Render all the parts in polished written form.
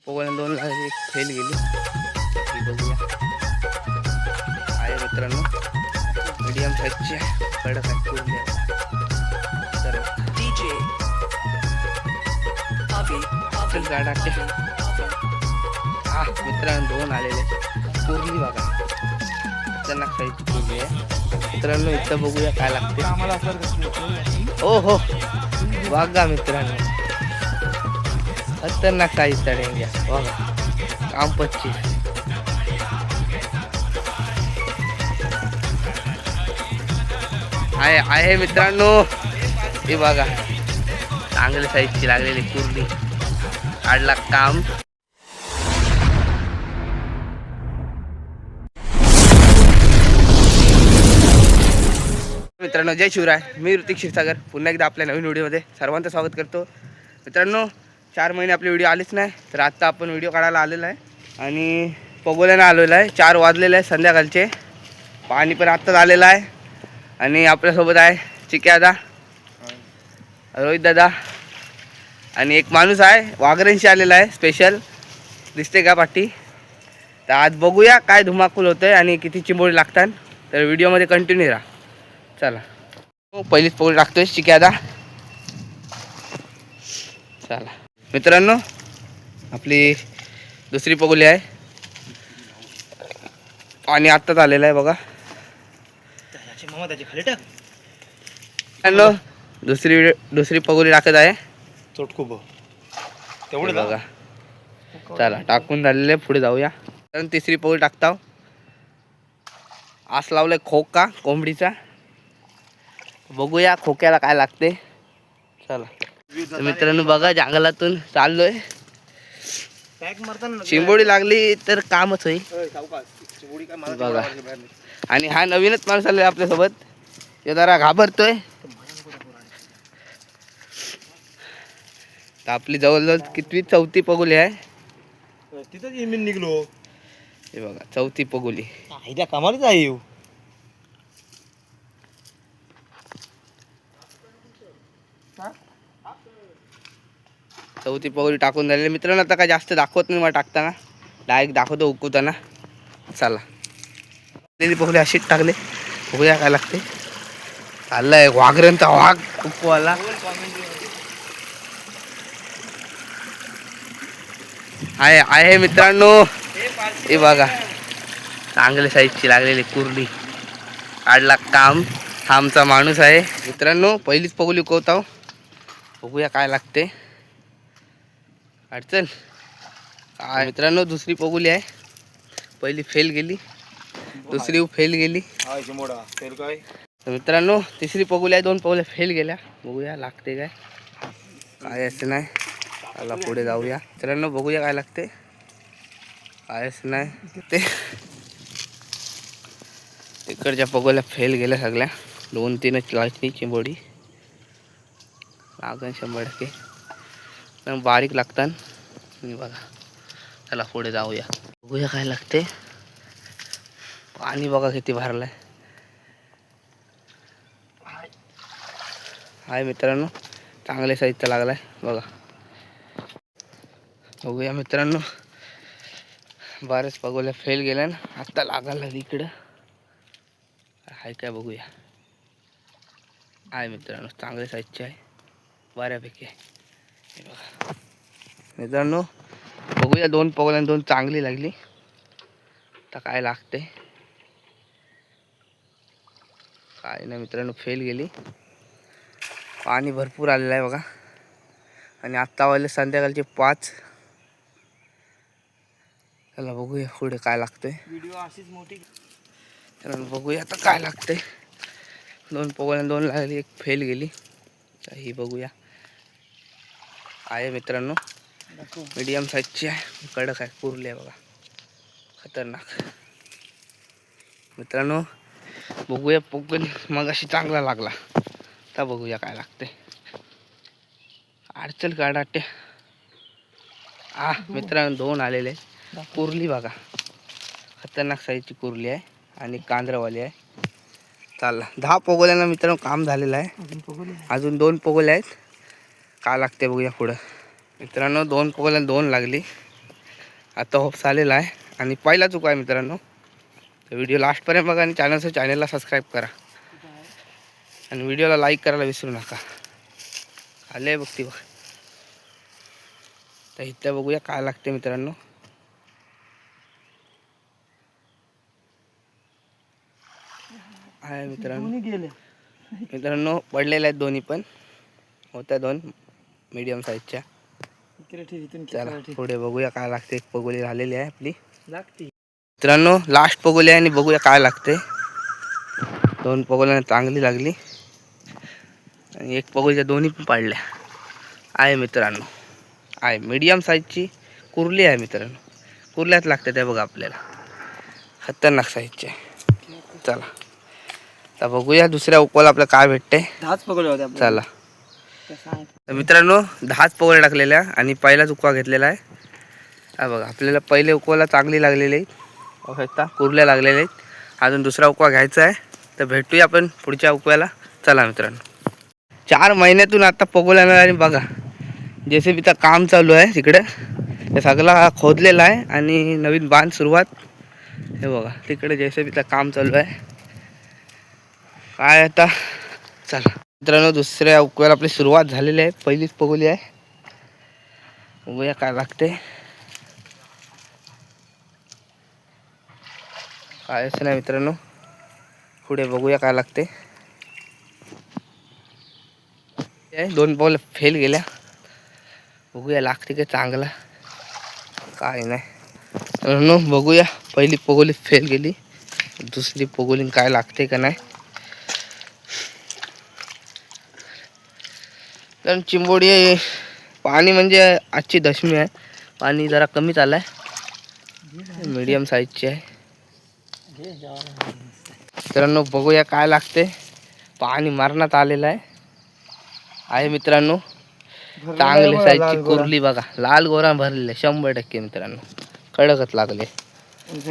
पोगोला दोन लागली, एक फेल गेली. ही बघूया. आहे मित्रांनो मीडियम साईजची कडक आहे पूर्ण. तर चल गाडा मित्रांनो दोन आलेले पूर्ली बघा. त्यांना साईजची पूर्ली आहे मित्रांनो. इथं बघूया काय लागते आम्हाला. हो हो बघा मित्रांनो खतरनाक साईज चढेंगे बघा. काम 25 आहे मित्रांनो. हे बघा चांगल्या साईजची लागलेली कुर्ली. काढला काम. मित्रांनो जय शिवराय. मी ऋतिक क्षीरसागर पुन्हा एकदा आपल्या नवीन व्हिडिओमध्ये सर्वांचं स्वागत करतो. मित्रांनो 4 महिने आपली व्हिडिओ आलीच नाही, तर आत्ता आपण व्हिडिओ काढायला आलेला आहे आणि पोगोल्यानं आलेला आहे. 4 वाजलेले आहे संध्याकाळचे. पाणी पण आत्ताच आलेलं आहे आणि आपल्यासोबत आहे चिक्या दादा, रोहित दादा आणि एक माणूस आहे वाघरेंशी आलेला आहे स्पेशल. दिसते का पाठी. तर आज बघूया काय धुमाकूल होतं आहे आणि किती चिंबोरी लागतात. तर व्हिडिओमध्ये कंटिन्यू राहा. चला पहिलीच पोगोली टाकतोय चिक्या दादा. चला मित्रांनो आपली दुसरी पोगोली आहे. पाणी आत्ताच आलेलं आहे बघा. दुसरी पोगोली टाकत आहे. तेवढं बघा. चला टाकून झालेले पुढे जाऊया. तर तिसरी पोगोली टाकताव. आस लावलंय खोका कोंबडीचा. बघूया खोक्याला काय लागते. चला मित्रांनो बघा जंगलातून चाललोय. चिंबोडी लागली तर कामच होईल बघा. आणि हा नवीनच माणूस आलाय आपल्यासोबत. तो जरा घाबरतोय. तर आपली जवळजवळ कितवी 4थी पोगोली आहे. तिथंच इमिन निघलो. हे बघा 4थी पोगोली. कामालाच आहे. 4थी पोगोली टाकून झालेली मित्रांनो. आता काय जास्त दाखवत नाही मला टाकताना, डायरेक्ट दाखवतो उकवताना. चला पहिली पोगोली अशीच टाकले. बघूया काय लागते. चाललाय वाघरांचा वाघ उकवाला. आहे मित्रांनो. हे बघा चांगल्या साईजची लागलेली कुर्ली. काढला काम. हा आमचा माणूस आहे मित्रांनो. पहिलीच पोगोली उकवताव. बघूया काय लागते. अडचण काय मित्रांनो. दुसरी पोगोली आहे. पहिली फेल गेली, दुसरी फेल गेली. तर मित्रांनो तिसरी पोगोली आहे. 2 पोगोल्या फेल गेल्या. बघूया लागते काय. काय असं नाही. चला पुढे जाऊया मित्रांनो. बघूया काय लागते. काय असं नाही. ते इकडच्या पोगोल्या फेल गेल्या सगळ्या. 2-3च लागली चिंबोडी. लागन 100%. बारीक लागतात बघा. चला पुढे जाऊया. बघूया काय लागते. पाणी बघा किती भरलंय. आहे मित्रांनो चांगल्या साईजचा लागलाय बघा. बघूया मित्रांनो. बरेच पोगोल्या फेल गेल्या ना. आत्ता लागायला इकडं आहे काय बघूया. आहे मित्रांनो चांगल्या साईजची आहे बऱ्यापैकी आहे. हे बघा मित्रांनो बघूया. 2 पोगोल्या 2 चांगली लागली. आता काय लागते काय नाही मित्रांनो. फेल गेली. पाणी भरपूर आलेलं आहे बघा. आणि आत्ता वाजले संध्याकाळचे 5. चला बघूया पुढे काय लागतंय. व्हिडिओ अशीच मोठी. चला बघूया आता काय लागतंय. 2 पोगोल्या 2 लागली, एक फेल गेली. तर ही बघूया. आहे मित्रांनो मीडियम साईजची आहे. कडक आहे कुर्ली आहे बघा. खतरनाक मित्रांनो. बघूया पोगोली मग अशी चांगला लागला. आता बघूया काय लागते. अडचण काढाटे. मित्रांनो 2 आलेले. कुर्ली बघा खतरनाक साईजची कुर्ली आहे आणि कांद्रवाली आहे. चालला 10 पोगोल्यांना मित्रांनो काम झालेलं आहे. अजून 2 पोगोल्या आहेत. काय लागते बघूया पुढं. मित्रांनो 2 पोगोल्या 2 लागली. आता होप्स आलेला आहे आणि पहिला चुका आहे मित्रांनो. तर व्हिडिओ लास्टपर्यंत बघा आणि चॅनलला सबस्क्राईब करा आणि व्हिडिओला लाईक करायला विसरू नका. आले बघ ती बघ. तर इथं बघूया काय लागते मित्रांनो. आहे मित्रांनो पडलेले आहेत दोन्ही पण. होत्या 2 मीडियम साईजच्या. चला पुढे बघूया काय लागते. एक पगोली झालेली आहे आपली मित्रांनो. लास्ट पगोली आहे आणि बघूया काय लागते. 2 पगोल्यांना चांगली लागली आणि एक पगोलीच्या दोन्ही पण पाडल्या आहे मित्रांनो. आहे मीडियम साईजची कुर्ली आहे मित्रांनो. कुर्ल्यात लागते त्या बघा आपल्याला. खतरनाक साईजची आहे. चला तर बघूया दुसऱ्या उकवाला आपल्याला काय भेटते. 10च पकडले होते चला तर मित्रांनो 10च पगोल्या टाकलेल्या आणि पहिलाच उकवा घेतलेला आहे. हा बघा आपल्याला पहिले उकवाला चांगली लागलेली आहे. कुर्ल्या लागलेल्या आहेत. अजून दुसरा उकवा घ्यायचा आहे. तर भेटूया आपण पुढच्या उकव्याला. चला मित्रांनो 4 महिन्यातून आता पगोल्या आणि बघा JCBचं काम चालू आहे तिकडे. ते सगळा खोदलेला आहे आणि नवीन बांध सुरुवात. हे बघा तिकडे JCBचं काम चालू आहे. काय आता चला मित्रांनो दुसऱ्या उकव्याला आपली सुरुवात झालेली आहे. पहिलीच पगोली आहे. बघूया काय लागते. काय असं नाही मित्रांनो. पुढे बघूया काय लागते. 2 पगोल्या फेल गेल्या. बघूया लागते का चांगला. काय नाही मित्रांनो बघूया. पहिली पगोली फेल गेली. दुसरी पगोली काय लागते का नाही. कारण चिंबोडी पाणी म्हणजे आजची दशमी आहे. पाणी जरा कमी चाललं आहे. मीडियम साईजची आहे मित्रांनो. बघूया काय लागते. पाणी मारण्यात आलेलं आहे मित्रांनो. चांगली साईजची कुर्ली बघा. लाल गोरा भरलेले 100% मित्रांनो. कडकच लागले.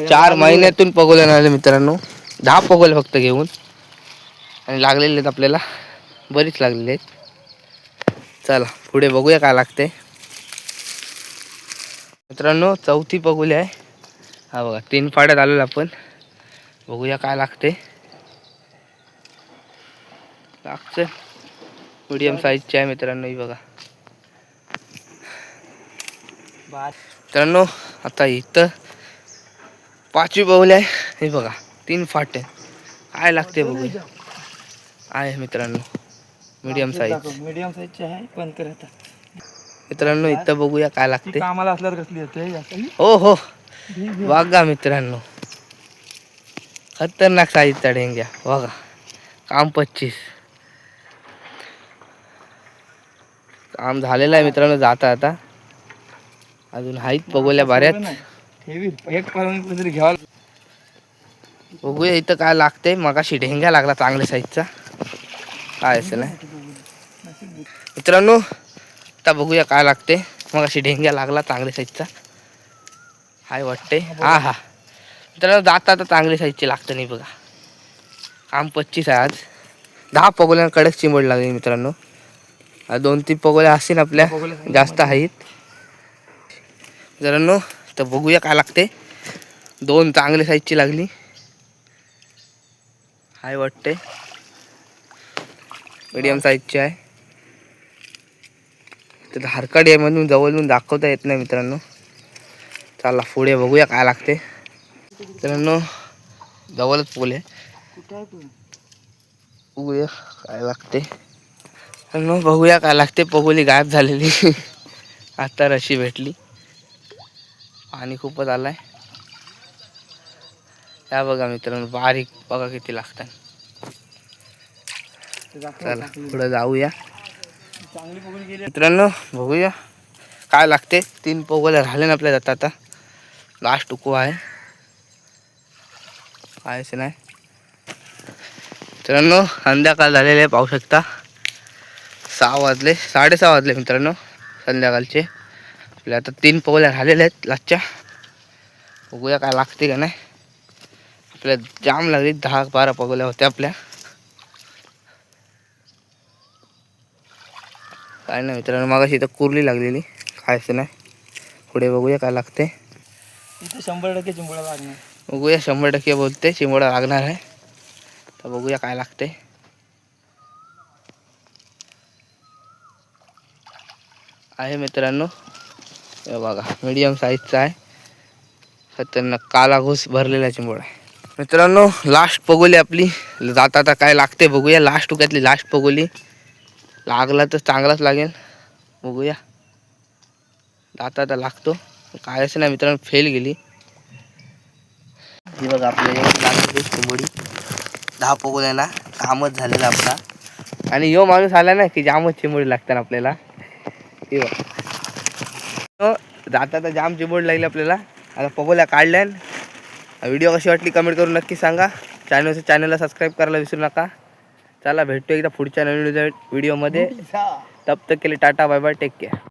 4 महिन्यातून पगोल्या आले मित्रांनो. 10 पगोल्या फक्त घेऊन आणि लागलेले आहेत आपल्याला. बरीच लागलेली आहेत. चला पुढे बघूया काय लागते मित्रांनो. चौथी पगोली आहे. हा बघा 3 फाड्यात आलेलो आपण. बघूया काय लागते. लागतं मीडियम साईजची आहे मित्रांनो. ही बघा मित्रांनो. आता इथं 5वी पगोली आहे. हे बघा 3 फाटे. काय लागते बघूया. आहे मित्रांनो मीडियम साईजची आहे पण करत मित्रांनो. इथं बघूया काय लागते. कामाला असल्यावर कसली येते. हो हो बघा मित्रांनो. खतरनाक साईजचा ढेंग्या बघा. काम 25. काम झालेलं आहे मित्रांनो. जाता आता अजून आहेत पगोल्या बऱ्याच. बघूया इथं काय लागते. मगाशी ढेंग्या लागला चांगल्या साईजचा. काय असं नाही मित्रांनो. आता बघूया काय लागते. मगाशी ढेंग्या लागला चांगल्या साईजचा. हाय वाटते. हा हा मित्रांनो जाता आता चांगली साईजची लागतं नाही बघा. काम 25 आहे आज. 10 पगोल्या कडक चिंबड लागली मित्रांनो. 2-3 पगोल्या असतील आपल्या जास्त आहेत मित्रांनो. तर बघूया काय लागते. 2 चांगली साईजची लागली. हाय वाटते मीडियम साईजची आहे. तर हरकडी आहे म्हणून जवळून दाखवता येत नाही मित्रांनो. चला पुढे बघूया काय लागते मित्रांनो. जवळच पोल आहे. बघूया काय लागते मित्रांनो. बघूया काय लागते. पगोली गायब झालेली. आता रशी भेटली. पाणी खूपच आलाय. त्या बघा मित्रांनो बारीक बघा किती लागतात. चला पुढे जाऊया मित्रांनो. बघूया काय लागते. 3 पगोल्या राहिले ना आपल्या जातात. आता लास्ट उकवा आहे. कायच नाही मित्रांनो. संध्याकाळ झालेले आहे पाहू शकता. 6 वाजले 6:30 वाजले मित्रांनो संध्याकाळचे. आपल्या आता 3 पगोल्या राहिलेल्या आहेत लास्टच्या. बघूया काय लागते का नाही. आपल्या जाम लागली. 10-12 पगोल्या होत्या आपल्या. काय नाही मित्रांनो. मगाशी इथं कुर्ली लागलेली. खायचं नाही. पुढे बघूया काय लागते. इथे 100% चिंबोळा लागणार. बघूया 100% बोलते चिमोडा लागणार आहे. तर बघूया काय लागते. आहे मित्रांनो, हे बघा मीडियम साईजचा आहे. खतरनाक काला घोस भरलेला चिंबोळा आहे. मित्रांनो लास्ट पगोली आपली जाता आता काय लागते बघूया. लास्ट टुक्यातली लास्ट पगोली लागला तर चांगलाच लागेल. बघूया जाता आता लागतो काय असं नाही मित्रांनो. फेल गेली ही बघा आपल्याला लागली चिंबोडी. 10 पगोल्यांना कामच झालेलं आपला. आणि यो माणूस आला ना की जामच चिंबोडी लागतात आपल्याला. हे बघा जाता तर जाम चिंबोडी लागली आपल्याला. आता पगोल्या काढल्या. व्हिडिओ कशी वाटली कमेंट करून नक्की सांगा. चॅनलला सबस्क्राईब करायला विसरू नका. चला भेटतो एकदा पुढच्या नवीन व्हिडिओमध्ये. तब तक के लिए tata bye bye take care.